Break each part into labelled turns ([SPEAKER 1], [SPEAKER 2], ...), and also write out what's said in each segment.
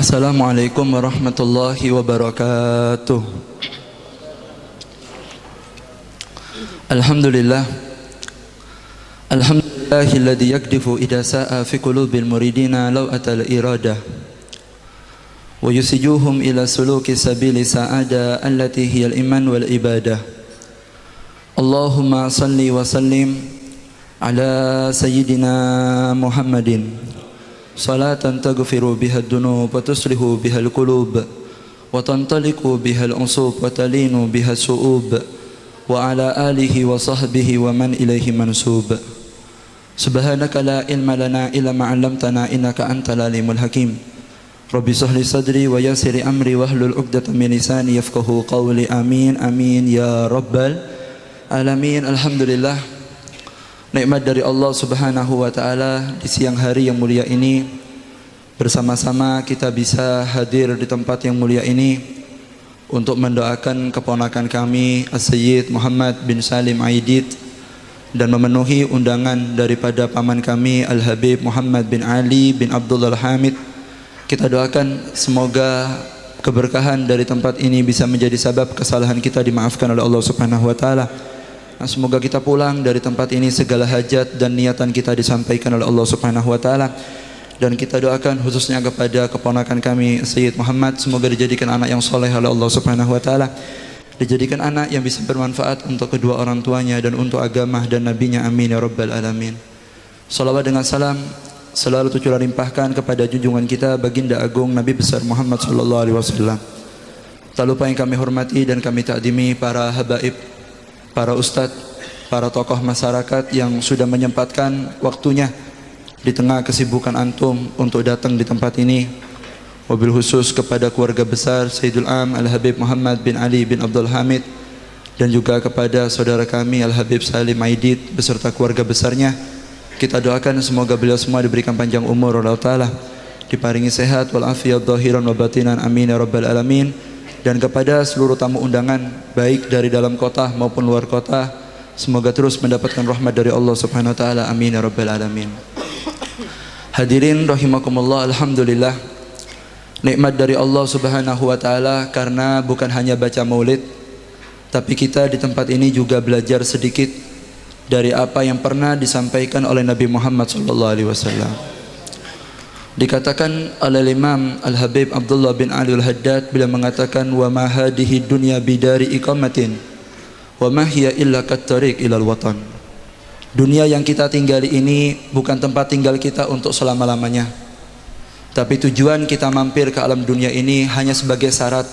[SPEAKER 1] Assalamualaikum warahmatullahi wabarakatuh. Alhamdulillah. Alhamdulillahilladzi yakdifu idza sa'a fi qulubil muridina law atal iradah wa yusijuhum ila suluki sabili sa'ada allati hiyal iman wal ibadah. Allahumma salli wa sallim ala sayyidina Muhammadin salatan taghfiru biha ad-dunub wa tuslihu biha al-qulub wa tantaliqu biha al-usub wa talinu biha as-su'ub wa ala alihi wa sahbihi wa man ilaihi mansub. Subhanaka la ilma lana illa ma 'allamtana innaka antal alimul hakim. Rabbi shrah li sadri wa yassir li amri wahlul 'uqdatam min lisani yafqahu qawli. Amin amin ya rabbal alamin. Alhamdulillah, nikmat dari Allah Subhanahu wa taala di siang hari yang mulia ini, bersama-sama kita bisa hadir di tempat yang mulia ini untuk mendoakan keponakan kami As-Sayyid Muhammad bin Salim Aidit dan memenuhi undangan daripada paman kami Al-Habib Muhammad bin Ali bin Abdullah Al-Hamid. Kita doakan semoga keberkahan dari tempat ini bisa menjadi sebab kesalahan kita dimaafkan oleh Allah Subhanahu wa taala. Semoga kita pulang dari tempat ini segala hajat dan niatan kita disampaikan oleh Allah Subhanahu wa taala. Dan kita doakan khususnya kepada keponakan kami Sayyid Muhammad, semoga dijadikan anak yang soleh oleh Allah Subhanahu wa taala, dijadikan anak yang bisa bermanfaat untuk kedua orang tuanya dan untuk agama dan nabinya. Amin ya rabbal alamin. Salawat dengan salam selalu tercurah limpahkan kepada junjungan kita baginda agung Nabi besar Muhammad sallallahu alaihi wasallam. Tak lupa yang kami hormati dan kami takdimi para habaib, para ustadz, para tokoh masyarakat yang sudah menyempatkan waktunya di tengah kesibukan antum untuk datang di tempat ini. Wabil khusus kepada keluarga besar Sayyidul Am Al-Habib Muhammad bin Ali bin Abdul Hamid, dan juga kepada saudara kami Al-Habib Salim Aidit beserta keluarga besarnya. Kita doakan semoga beliau semua diberikan panjang umur oleh Allah Ta'ala, diparingi sehat walafiat zahiran wa batinan. Amin ya rabbal alamin. Dan kepada seluruh tamu undangan baik dari dalam kota maupun luar kota, semoga terus mendapatkan rahmat dari Allah Subhanahu wa taala. Amin ya rabbal alamin. Hadirin rahimakumullah, alhamdulillah, nikmat dari Allah Subhanahu wa taala karena bukan hanya baca maulid, tapi kita di tempat ini juga belajar sedikit dari apa yang pernah disampaikan oleh Nabi Muhammad sallallahu alaihi wasallam. Dikatakan oleh Imam Al-Habib Abdullah bin Ali Al-Haddad bila mengatakan, wa ma hadhihi dunya bidari iqamatin wa ma hiya illa kat-tariq ilal watan. Dunia yang kita tinggali ini bukan tempat tinggal kita untuk selama-lamanya, tapi tujuan kita mampir ke alam dunia ini hanya sebagai syarat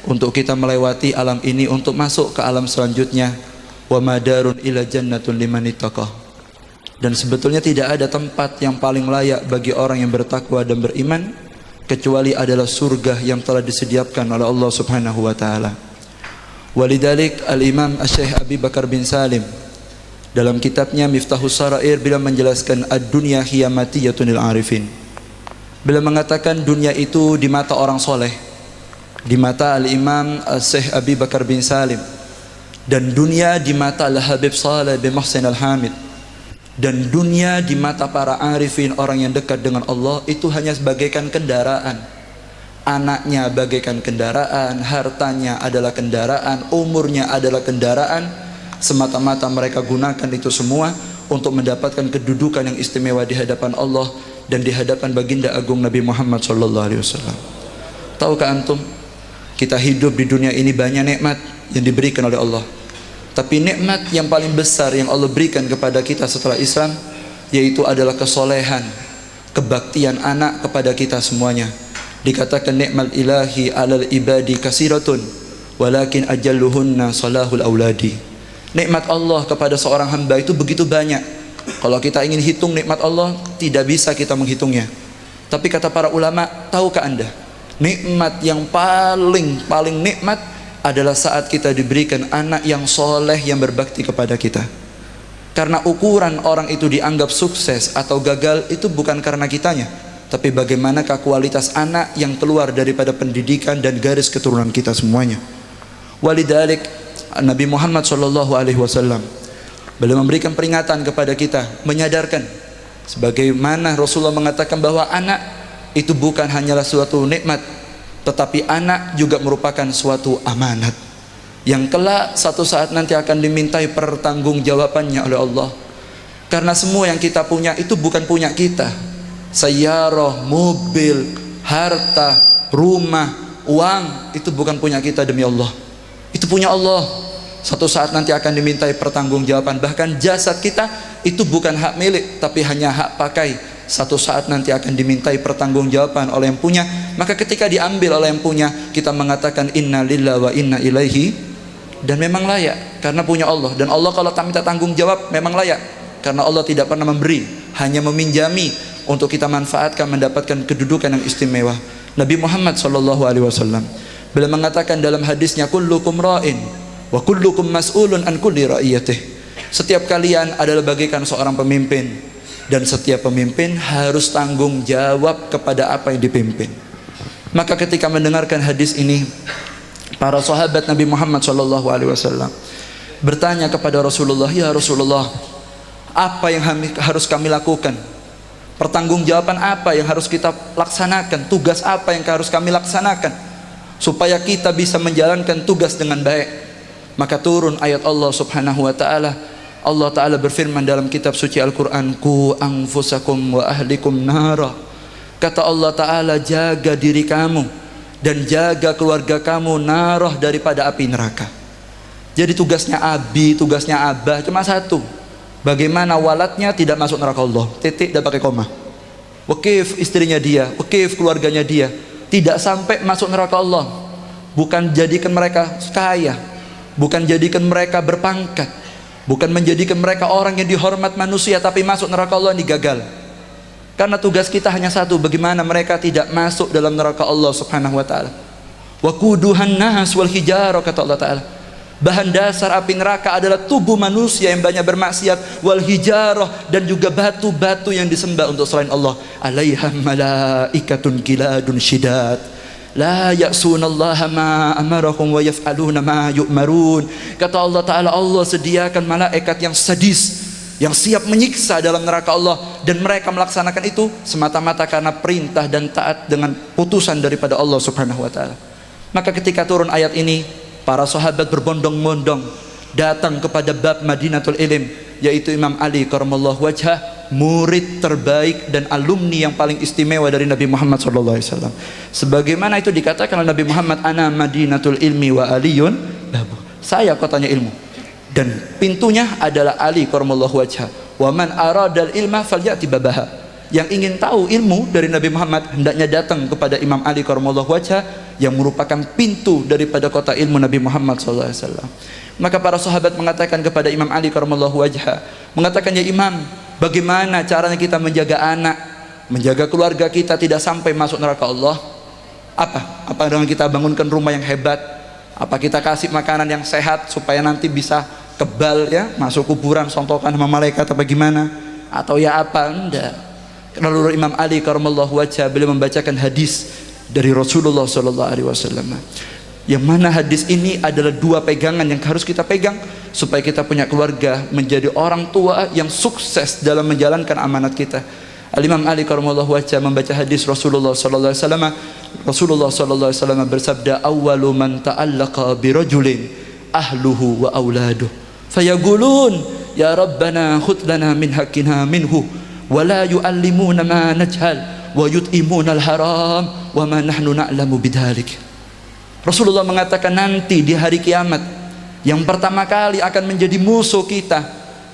[SPEAKER 1] untuk kita melewati alam ini untuk masuk ke alam selanjutnya. Wa madarun ila jannatun liman ittaqah. Dan sebetulnya tidak ada tempat yang paling layak bagi orang yang bertakwa dan beriman kecuali adalah surga yang telah disediakan oleh Allah Subhanahu wa taala. Walidalik Al-Imam Asy-Syaikh Abi Bakar bin Salim dalam kitabnya Miftahus Sarair bila menjelaskan ad-dunya hiya matiyatun lil arifin, bila mengatakan dunia itu di mata orang soleh, di mata Al-Imam Asy-Syaikh Abi Bakar bin Salim, dan dunia di mata Al-Habib Saleh bin Muhsin Al-Hamid, dan dunia di mata para arifin, orang yang dekat dengan Allah, itu hanya sebagaikan kendaraan. Anaknya bagaikan kendaraan, hartanya adalah kendaraan, umurnya adalah kendaraan. Semata-mata mereka gunakan itu semua untuk mendapatkan kedudukan yang istimewa di hadapan Allah dan di hadapan baginda agung Nabi Muhammad sallallahu alaihi wasallam. Tahukah antum, kita hidup di dunia ini banyak nikmat yang diberikan oleh Allah, tapi nikmat yang paling besar yang Allah berikan kepada kita setelah Islam yaitu adalah kesolehan, kebaktian anak kepada kita semuanya. Dikatakan nikmat ilahi alal ibadi kasiratun walakin ajalluhunna salahul auladi. Nikmat Allah kepada seorang hamba itu begitu banyak. Kalau kita ingin hitung nikmat Allah, tidak bisa kita menghitungnya. Tapi kata para ulama, tahukah anda, nikmat yang paling nikmat adalah saat kita diberikan anak yang soleh yang berbakti kepada kita. Karena ukuran orang itu dianggap sukses atau gagal itu bukan karena kitanya, tapi bagaimanakah kualitas anak yang keluar daripada pendidikan dan garis keturunan kita semuanya. Walidalik Nabi Muhammad SAW beliau memberikan peringatan kepada kita, menyadarkan sebagaimana Rasulullah mengatakan bahwa anak itu bukan hanyalah suatu nikmat, tetapi anak juga merupakan suatu amanat yang kelak satu saat nanti akan dimintai pertanggungjawabannya oleh Allah. Karena semua yang kita punya itu bukan punya kita. Sayyarah, mobil, harta, rumah, uang, itu bukan punya kita demi Allah. Itu punya Allah. Satu saat nanti akan dimintai pertanggungjawaban. Bahkan jasad kita itu bukan hak milik, tapi hanya hak pakai. Satu saat nanti akan dimintai pertanggungjawaban oleh yang punya. Maka ketika diambil oleh yang punya, kita mengatakan inna lillahi wa inna ilaihi, dan memang layak karena punya Allah. Dan Allah kalau tak minta tanggung jawab memang layak, karena Allah tidak pernah memberi, hanya meminjami untuk kita manfaatkan, mendapatkan kedudukan yang istimewa. Nabi Muhammad SAW beliau mengatakan dalam hadisnya, kullukum ra'in wa kullukum mas'ulun an kulli ra'iyatih. Setiap kalian adalah bagaikan seorang pemimpin, dan setiap pemimpin harus tanggung jawab kepada apa yang dipimpin. Maka ketika mendengarkan hadis ini, para sahabat Nabi Muhammad SAW bertanya kepada Rasulullah, ya Rasulullah, apa yang harus kami lakukan? Pertanggungjawaban apa yang harus kita laksanakan? Tugas apa yang harus kami laksanakan supaya kita bisa menjalankan tugas dengan baik? Maka turun ayat Allah Subhanahu wa taala. Allah taala berfirman dalam kitab suci Al-Qur'an, "Qu anfusakum wa ahlikum nara." Kata Allah taala, jaga diri kamu dan jaga keluarga kamu narah daripada api neraka. Jadi tugasnya abi, tugasnya abah cuma satu. Bagaimana walatnya tidak masuk neraka Allah. Titik, dan pakai koma. Wakif istrinya dia, wakif keluarganya dia, tidak sampai masuk neraka Allah. Bukan jadikan mereka kaya, bukan jadikan mereka berpangkat, bukan menjadikan mereka orang yang dihormat manusia, tapi masuk neraka Allah ini gagal. Karena tugas kita hanya satu, bagaimana mereka tidak masuk dalam neraka Allah Subhanahu wa taala. Waquduhan nas wal hijarah, kata Allah taala. Bahan dasar api neraka adalah tubuh manusia yang banyak bermaksiat, wal hijarah, dan juga batu-batu yang disembah untuk selain Allah. Alaiha malaikatun kiladun syidad la ya'sunallaha ma amarahum wa yaf'aluna ma yu'marun. Kata Allah taala, Allah sediakan malaikat yang sadis, yang siap menyiksa dalam neraka Allah, dan mereka melaksanakan itu semata-mata karena perintah dan taat dengan putusan daripada Allah Subhanahu wa taala. Maka ketika turun ayat ini, para sahabat berbondong-bondong datang kepada bab Madinatul Ilm, yaitu Imam Ali karamallahu wajhah, murid terbaik dan alumni yang paling istimewa dari Nabi Muhammad SAW. Sebagaimana itu dikatakan oleh Nabi Muhammad, ana Madinatul Ilmi wa aliyun babu. Saya kotanya ilmu, dan pintunya adalah Ali karamallahu wajhah. Wa man aradal ilma falyati babaha. Yang ingin tahu ilmu dari Nabi Muhammad hendaknya datang kepada Imam Ali karamallahu wajhah, yang merupakan pintu daripada kota ilmu Nabi Muhammad SAW. Maka para sahabat mengatakan kepada Imam Ali karamallahu wajhah, mengatakan, ya Imam, bagaimana caranya kita menjaga anak, menjaga keluarga kita tidak sampai masuk neraka Allah? Apa dengan kita bangunkan rumah yang hebat? Apa kita kasih makanan yang sehat supaya nanti bisa kebal ya, masuk kuburan sontokan sama malaikat apa gimana? Atau ya apa? Enggak. Lalu Imam Ali karamallahu wajhah beliau membacakan hadis dari Rasulullah SAW, yang mana hadis ini adalah dua pegangan yang harus kita pegang supaya kita punya keluarga menjadi orang tua yang sukses dalam menjalankan amanat kita. Al-Imam Ali karamallahu wajhah membaca hadis Rasulullah SAW. Rasulullah SAW bersabda, awwalu man ta'allaqa birajulin ahluhu wa auladuh fayaqulun ya rabbana khudh lana min haqqina minhu wala yu'allimuna ma najhal wa yut'imuna al-haram wa ma nahnu na'lamu bidzalik. Rasulullah mengatakan nanti di hari kiamat yang pertama kali akan menjadi musuh kita,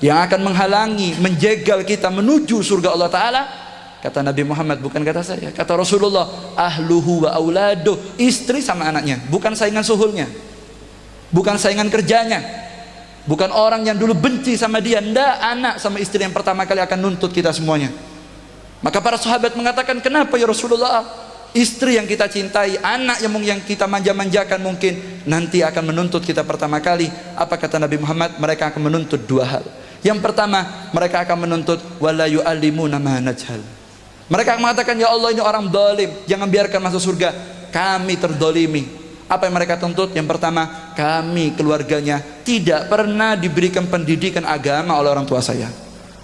[SPEAKER 1] yang akan menghalangi, menjegal kita menuju surga Allah Ta'ala, kata Nabi Muhammad, bukan kata saya, kata Rasulullah, ahluhu wa auladuh, istri sama anaknya, bukan saingan suhulnya, bukan saingan kerjanya, bukan orang yang dulu benci sama dia, ndak, anak sama istri yang pertama kali akan nuntut kita semuanya. Maka para sahabat mengatakan, kenapa ya Rasulullah? Istri yang kita cintai, anak yang kita manja-manjakan mungkin nanti akan menuntut kita pertama kali. Apa kata Nabi Muhammad? Mereka akan menuntut dua hal. Yang pertama, mereka akan menuntut wala yu'allimuna ma najhal. Mereka akan mengatakan, ya Allah, ini orang zalim, jangan biarkan masuk surga, kami terdolimi. Apa yang mereka tuntut? Yang pertama, kami keluarganya tidak pernah diberikan pendidikan agama oleh orang tua saya.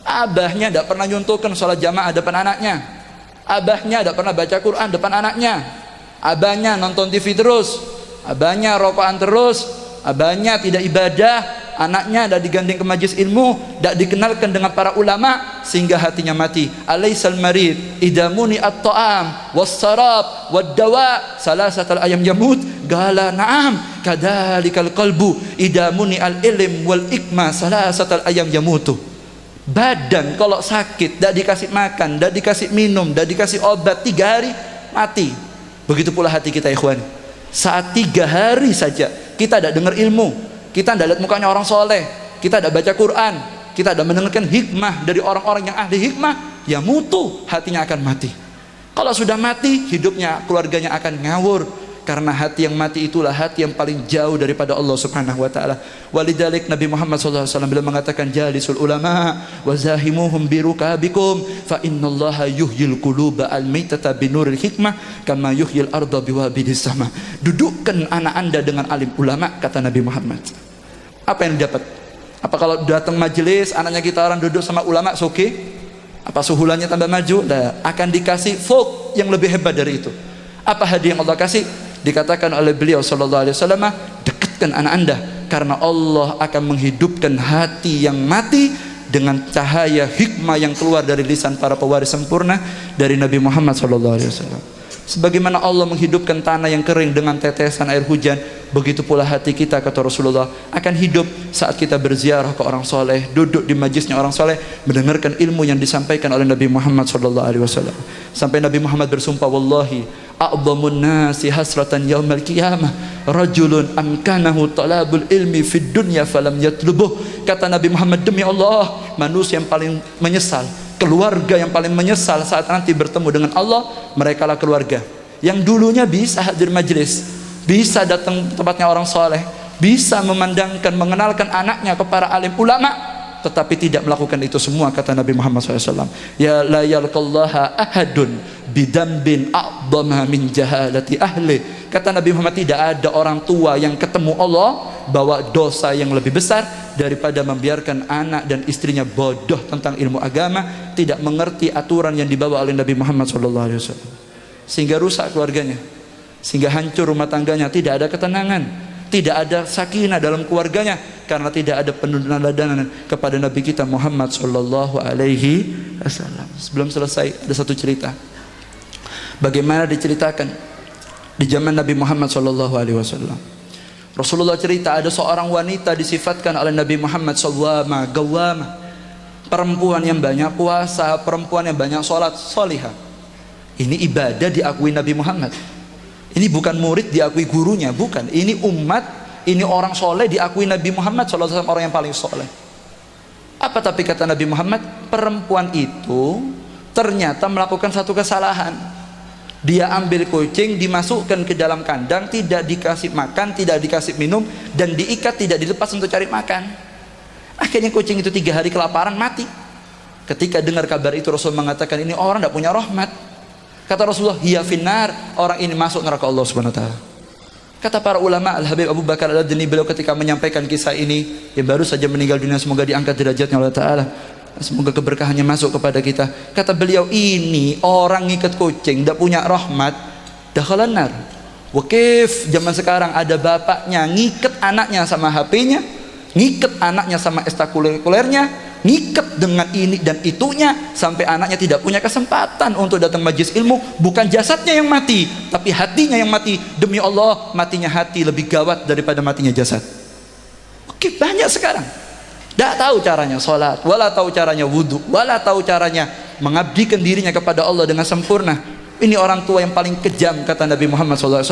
[SPEAKER 1] Abahnya tidak pernah nyuntuhkan sholat jamaah depan anaknya. Abahnya tidak pernah baca Quran depan anaknya. Abahnya nonton TV terus. Abahnya rokokan terus. Abahnya tidak ibadah. Anaknya tidak digandeng ke majelis ilmu, tidak dikenalkan dengan para ulama, sehingga hatinya mati. Alaisal marid idamuni at-ta'am was-sarab wad-dawa salasatal ayam yamut. Gala na'am kadzalikal qalbu idamuni al-ilm wal ikma salasatal ayam yamutu. Badan kalau sakit tidak dikasih makan, tidak dikasih minum, tidak dikasih obat 3 hari mati. Begitu pula hati kita, ikhwan. Saat 3 hari saja kita tidak dengar ilmu, kita tidak lihat mukanya orang soleh, kita tidak baca Quran, kita tidak mendengarkan hikmah dari orang-orang yang ahli hikmah, ya mutu, hatinya akan mati. Kalau sudah mati, hidupnya, keluarganya akan ngawur. Karena hati yang mati itulah hati yang paling jauh daripada Allah Subhanahu wa taala. Walidzalik Nabi Muhammad sallallahu alaihi wasallam beliau mengatakan, jalisul ulama wa zahimuhum birukabikum fa innallaha yuhyil quluba al-maitata binuril hikmah kama yuhyil arda biwabidis sama. Dudukkan anak Anda dengan alim ulama, kata Nabi Muhammad. Apa yang didapat? Apa kalau datang majelis anaknya kita orang duduk sama ulama soke? Apa suhulannya tambah maju? Nah, akan dikasih fok yang lebih hebat dari itu. Apa hadiah yang Allah kasih? Dikatakan oleh beliau sallallahu alaihi wasallam, dekatkan anak Anda karena Allah akan menghidupkan hati yang mati dengan cahaya hikmah yang keluar dari lisan para pewaris sempurna dari Nabi Muhammad sallallahu alaihi wasallam. Sebagaimana Allah menghidupkan tanah yang kering dengan tetesan air hujan, begitu pula hati kita, kata Rasulullah, akan hidup saat kita berziarah ke orang soleh, duduk di majlisnya orang soleh, mendengarkan ilmu yang disampaikan oleh Nabi Muhammad sallallahu alaihi wasallam. Sampai Nabi Muhammad bersumpah, wallahi a'dhamun nasi hasratan yaumal qiyamah rajulun amkanahu talabul ilmi fid dunya falam yatlubuh. Kata Nabi Muhammad, demi Allah, manusia yang paling menyesal, keluarga yang paling menyesal saat nanti bertemu dengan Allah, mereka lah keluarga yang dulunya bisa hadir majelis, bisa datang tempatnya orang soleh, bisa memandangkan, mengenalkan anaknya kepada alim ulama, tetapi tidak melakukan itu semua. Kata Nabi Muhammad SAW, ya la yalqallaha ahadun bidambin a'dhamha min jahalati ahli. Kata Nabi Muhammad, tidak ada orang tua yang ketemu Allah bawa dosa yang lebih besar daripada membiarkan anak dan istrinya bodoh tentang ilmu agama, tidak mengerti aturan yang dibawa oleh Nabi Muhammad SAW, sehingga rusak keluarganya, sehingga hancur rumah tangganya, tidak ada ketenangan, tidak ada sakinah dalam keluarganya, karena tidak ada peneladanan kepada Nabi kita Muhammad sallallahu alaihi wasallam. Sebelum selesai, ada satu cerita. Bagaimana diceritakan di zaman Nabi Muhammad sallallahu alaihi wasallam. Rasulullah cerita, ada seorang wanita disifatkan oleh Nabi Muhammad sawwama, gawama, perempuan yang banyak puasa, perempuan yang banyak sholat, solihah. Ini ibadah diakui Nabi Muhammad. Ini bukan murid diakui gurunya, bukan. Ini umat, ini orang soleh diakui Nabi Muhammad SAW, orang yang paling soleh. Apa tapi kata Nabi Muhammad, perempuan itu ternyata melakukan satu kesalahan. Dia ambil kucing, dimasukkan ke dalam kandang, tidak dikasih makan, tidak dikasih minum, dan diikat, tidak dilepas untuk cari makan. Akhirnya kucing itu 3 hari kelaparan, mati. Ketika dengar kabar itu, Rasul mengatakan, ini orang tidak punya rahmat. Kata Rasulullah, hiya finnar, orang ini masuk neraka Allah Subhanahu wa taala. Kata para ulama, Al-Habib Abu Bakar Al-Adni, beliau ketika menyampaikan kisah ini, yang baru saja meninggal dunia, semoga diangkat derajatnya oleh Ta'ala, semoga keberkahannya masuk kepada kita. Kata beliau, ini orang ngikat kucing, tidak punya rahmat, dakhalan nar. Wakif zaman sekarang ada bapaknya ngikat anaknya sama HP-nya, ngikat anaknya sama ekstrakurikulernya, ngikat dengan ini dan itunya, sampai anaknya tidak punya kesempatan untuk datang majlis ilmu. Bukan jasadnya yang mati, tapi hatinya yang mati. Demi Allah, matinya hati lebih gawat daripada matinya jasad. Oke, banyak sekarang tidak tahu caranya sholat, wala tahu caranya wudhu, wala tahu caranya mengabdikan dirinya kepada Allah dengan sempurna. Ini orang tua yang paling kejam, kata Nabi Muhammad SAW,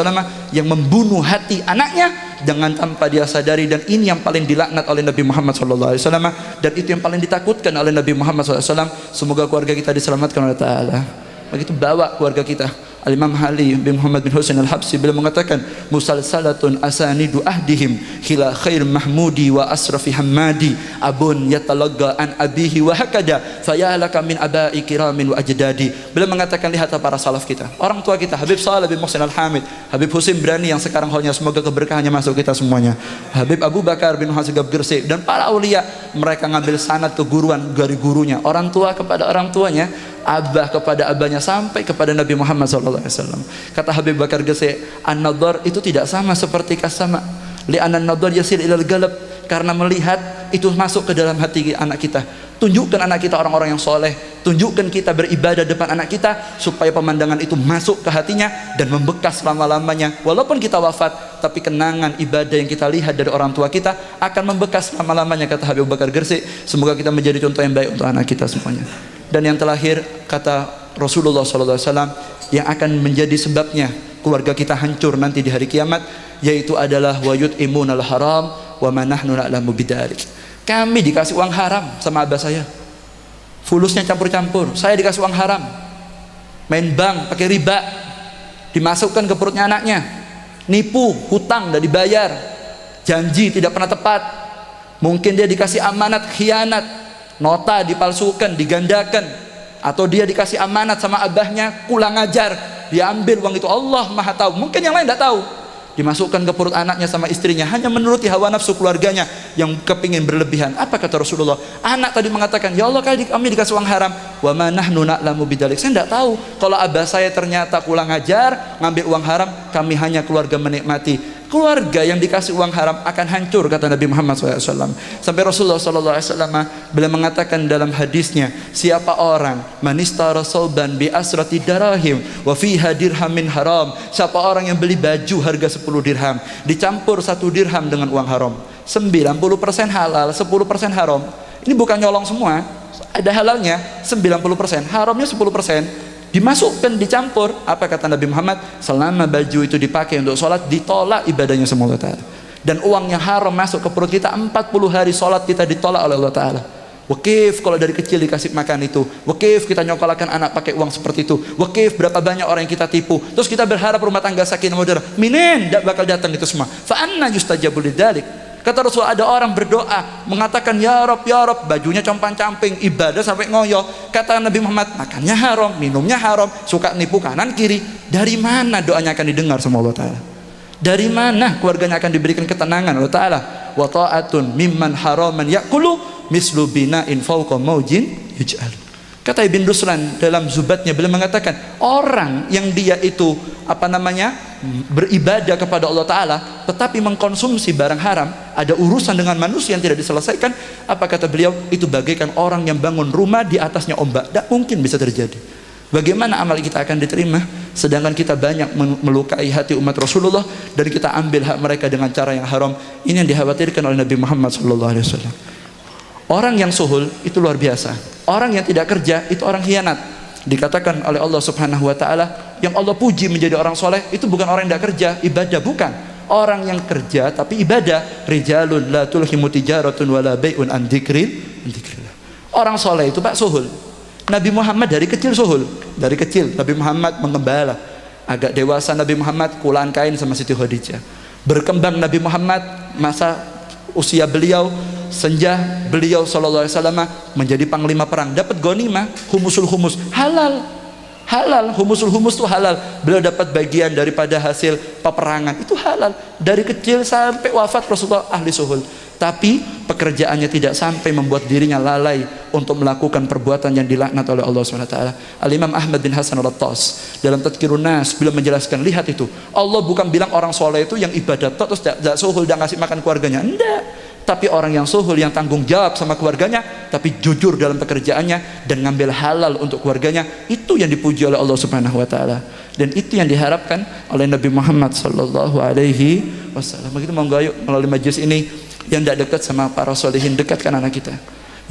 [SPEAKER 1] yang membunuh hati anaknya dengan tanpa dia sadari, dan ini yang paling dilaknat oleh Nabi Muhammad SAW, dan itu yang paling ditakutkan oleh Nabi Muhammad SAW. Semoga keluarga kita diselamatkan oleh Ta'ala. Begitu bawa keluarga kita. Al-Imam Ali bin Muhammad bin Husain Al-Habsi beliau mengatakan, musalsalatun asanidu ahdihim khila khair mahmudi wa asrafi hammadi abun yatalagga an abihi wa hakada fayalaka min abai kiramin wa ajdadi. Beliau mengatakan, lihatlah para salaf kita, orang tua kita, Habib Saleh bin Muhsin Al-Hamid, Habib Husain Brani yang sekarang hanya, semoga keberkahannya masuk kita semuanya, Habib Abu Bakar bin Hasib Gabgirsi, dan para aulia. Mereka ngambil sanad keguruan dari gurunya, orang tua kepada orang tuanya. abah kepada abahnya sampai kepada Nabi Muhammad SAW. Kata Habib Bakar Gresik, an-nadhar itu tidak sama seperti kasama, li'anna an-nadhar yasil ilal galab, karena melihat itu masuk ke dalam hati anak kita. Tunjukkan anak kita orang-orang yang soleh, tunjukkan kita beribadah depan anak kita, supaya pemandangan itu masuk ke hatinya dan membekas lama-lamanya. Walaupun kita wafat, tapi kenangan ibadah yang kita lihat dari orang tua kita akan membekas lama-lamanya, kata Habib Bakar Gresik. Semoga kita menjadi contoh yang baik untuk anak kita semuanya. Dan yang terakhir, kata Rasulullah SAW, yang akan menjadi sebabnya keluarga kita hancur nanti di hari kiamat, yaitu adalah wa yut'imunal haram wa ma nahnu na'lamu bidzalik. Kami dikasih uang haram sama abah saya, fulusnya campur-campur. Saya dikasih uang haram, main bank pakai riba, dimasukkan ke perutnya anaknya, nipu, hutang dan dibayar, janji tidak pernah tepat. Mungkin dia dikasih amanat khianat, nota dipalsukan, digandakan, atau dia dikasih amanat sama abahnya kurang ajar, diambil uang itu. Allah Maha tahu, mungkin yang lain tidak tahu. Dimasukkan ke perut anaknya sama istrinya, hanya menuruti hawa nafsu keluarganya yang kepingin berlebihan. Apa kata Rasulullah? Anak tadi mengatakan, ya Allah, kami dikasih uang haram. Wa ma nahnu na'lamu bidzalik. Saya tidak tahu kalau abah saya ternyata kurang ajar, ngambil uang haram. Kami hanya keluarga menikmati. Keluarga yang dikasih uang haram akan hancur, kata Nabi Muhammad SAW. Sampai Rasulullah SAW beliau mengatakan dalam hadisnya, siapa orang manistara sauban bi asrati darahim wa fiha dirhamin haram, siapa orang yang beli baju harga 10 dirham dicampur 1 dirham dengan uang haram, 90% halal, 10% haram. Ini bukan nyolong semua, ada halalnya 90%, haramnya 10%. Dimasukkan, dicampur. Apa kata Nabi Muhammad? Selama baju itu dipakai untuk sholat, ditolak ibadahnya sama Allah Ta'ala. Dan uang yang haram masuk ke perut kita, 40 hari sholat kita ditolak oleh Allah Ta'ala. Wakif kalau dari kecil dikasih makan itu, wakif kita nyokolakan anak pakai uang seperti itu, wakif berapa banyak orang yang kita tipu, terus kita berharap rumah tangga sakinah mawaddah, minin tidak bakal datang itu semua. Fa'anna yustajabu lidzalik. Kata Rasul, ada orang berdoa mengatakan ya Rob, bajunya compang-camping, ibadah sampai ngoyo. Kata Nabi Muhammad, makannya haram, minumnya haram, suka nipu kanan kiri. Dari mana doanya akan didengar sama Allah Ta'ala? Dari mana keluarganya akan diberikan ketenangan Allah Ta'ala? Wa ta'atun mimman haraman ya'kulu mislu bina'in fawqa maujin yuj'al. Kata Ibn Ruslan dalam Zubatnya, beliau mengatakan orang yang dia itu beribadah kepada Allah Ta'ala tetapi mengkonsumsi barang haram, ada urusan dengan manusia yang tidak diselesaikan, apa kata beliau, itu bagaikan orang yang bangun rumah di atasnya ombak. Tidak mungkin bisa terjadi. Bagaimana amal kita akan diterima sedangkan kita banyak melukai hati umat Rasulullah dan kita ambil hak mereka dengan cara yang haram? Ini yang dikhawatirkan oleh Nabi Muhammad SAW. Orang yang suhul itu luar biasa. Orang yang tidak kerja itu orang khianat. Dikatakan oleh Allah Subhanahu wa Ta'ala, yang Allah puji menjadi orang soleh itu bukan orang yang tidak kerja, ibadah, bukan. Orang yang kerja tapi ibadah. Rijalun la tulhimu tijaratun wala bai'un an dzikrillah. Orang soleh itu Pak suhul. Nabi Muhammad dari kecil suhul. Dari kecil Nabi Muhammad mengembala. Agak dewasa Nabi Muhammad kulaan kain sama Siti Khadijah. Berkembang Nabi Muhammad, masa usia beliau senja, beliau sallallahu alaihi wasallam menjadi panglima perang, dapat ghanimah, humusul humus, halal, humusul humus itu halal. Beliau dapat bagian daripada hasil peperangan, itu halal. Dari kecil sampai wafat Rasulullah ahli suhul. Tapi pekerjaannya tidak sampai membuat dirinya lalai untuk melakukan perbuatan yang dilaknat oleh Allah SWT. Al-Imam Ahmad bin Hasan al-Attas dalam Tadhkirun Nas beliau menjelaskan, lihat itu, Allah bukan bilang orang soleh itu yang ibadah terus tidak suhul dan ngasih makan keluarganya, enggak. Tapi orang yang suhul, yang tanggung jawab sama keluarganya tapi jujur dalam pekerjaannya dan ngambil halal untuk keluarganya, itu yang dipuji oleh Allah Subhanahu wa Ta'ala. Dan itu yang diharapkan oleh Nabi Muhammad sallallahu alaihi wasallam. Begitu, monggo ayo melalui majelis ini yang tidak dekat sama para solihin, dekatkan anak kita.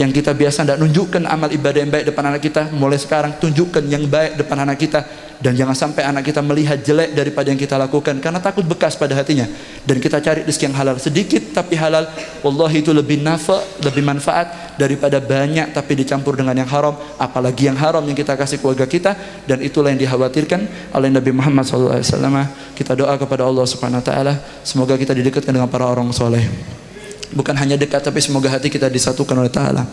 [SPEAKER 1] Yang kita biasa tidak nunjukkan amal ibadah yang baik depan anak kita, mulai sekarang tunjukkan yang baik depan anak kita. Dan jangan sampai anak kita melihat jelek daripada yang kita lakukan, karena takut bekas pada hatinya. Dan kita cari rezeki yang halal, sedikit tapi halal. Wallahi itu lebih lebih manfaat daripada banyak tapi dicampur dengan yang haram. Apalagi yang haram yang kita kasih keluarga kita. Dan itulah yang dikhawatirkan oleh Nabi Muhammad SAW. Kita doa kepada Allah Subhanahu Wa Taala, semoga kita didekatkan dengan para orang soleh. Bukan hanya dekat, tapi semoga hati kita disatukan oleh Ta'ala.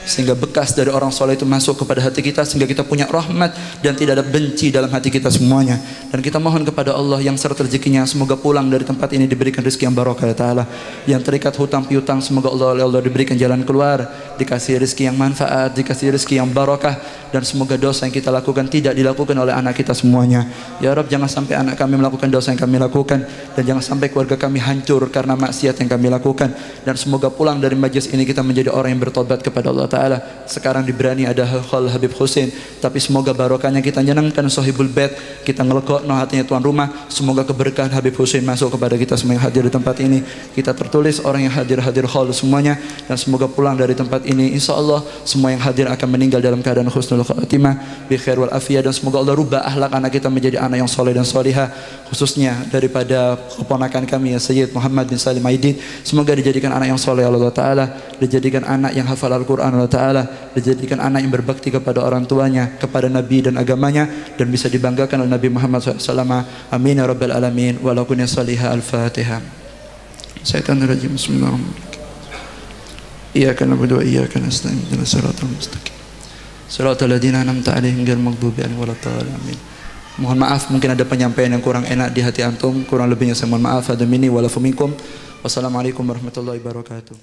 [SPEAKER 1] sehingga bekas dari orang soleh itu masuk kepada hati kita, sehingga kita punya rahmat dan tidak ada benci dalam hati kita semuanya. Dan kita mohon kepada Allah yang seret rezekinya, semoga pulang dari tempat ini diberikan rezeki yang barokah ya Ta'ala. Yang terikat hutang piutang, semoga Allah diberikan jalan keluar, dikasih rezeki yang manfaat, dikasih rezeki yang barokah, dan semoga dosa yang kita lakukan tidak dilakukan oleh anak kita semuanya. Ya Rabb, jangan sampai anak kami melakukan dosa yang kami lakukan, dan jangan sampai keluarga kami hancur karena maksiat yang kami lakukan. Dan semoga pulang dari majlis ini kita menjadi orang yang bertobat kepada Allah Ta'ala. Sekarang di Berani ada Khal Habib Hussein, tapi semoga barokahnya kita nyenangkan sahibul bait, kita ngelekokno hatinya tuan rumah. Semoga keberkahan Habib Hussein masuk kepada kita semua yang hadir di tempat ini. Kita tertulis orang yang hadir khal semuanya, dan semoga pulang dari tempat ini insya Allah semua yang hadir akan meninggal dalam keadaan husnul khatimah bi khair wal afiyah. Dan semoga Allah rubah akhlak anak kita menjadi anak yang soleh dan solihah, khususnya daripada keponakan kami ya Sayyid Muhammad bin Salim Aidin. Semoga dijadikan anak yang soleh Allah Ta'ala, dijadikan anak yang hafal Al-Quran Allah Ta'ala, dijadikan anak yang berbakti kepada orang tuanya, kepada Nabi dan agamanya, dan bisa dibanggakan oleh Nabi Muhammad SAW. Amin ya Rabbal Alamin. Walaupun yang salihah. Al-Fatihah. Syaitanirrajim. Bismillahirrahmanirrahim. Iyyaka na'budu wa iyyaka nasta'in. Ihdinas siratal mustaqim. Siratal ladzina an'amta 'alaihim ghairil maghdubi 'alaihim waladdallin. Amin. Mohon maaf mungkin ada penyampaian yang kurang enak di hati antum, kurang lebihnya saya mohon maaf. Hadza minni wa lakum minkum. Wassalamualaikum warahmatullahi wabarakatuh.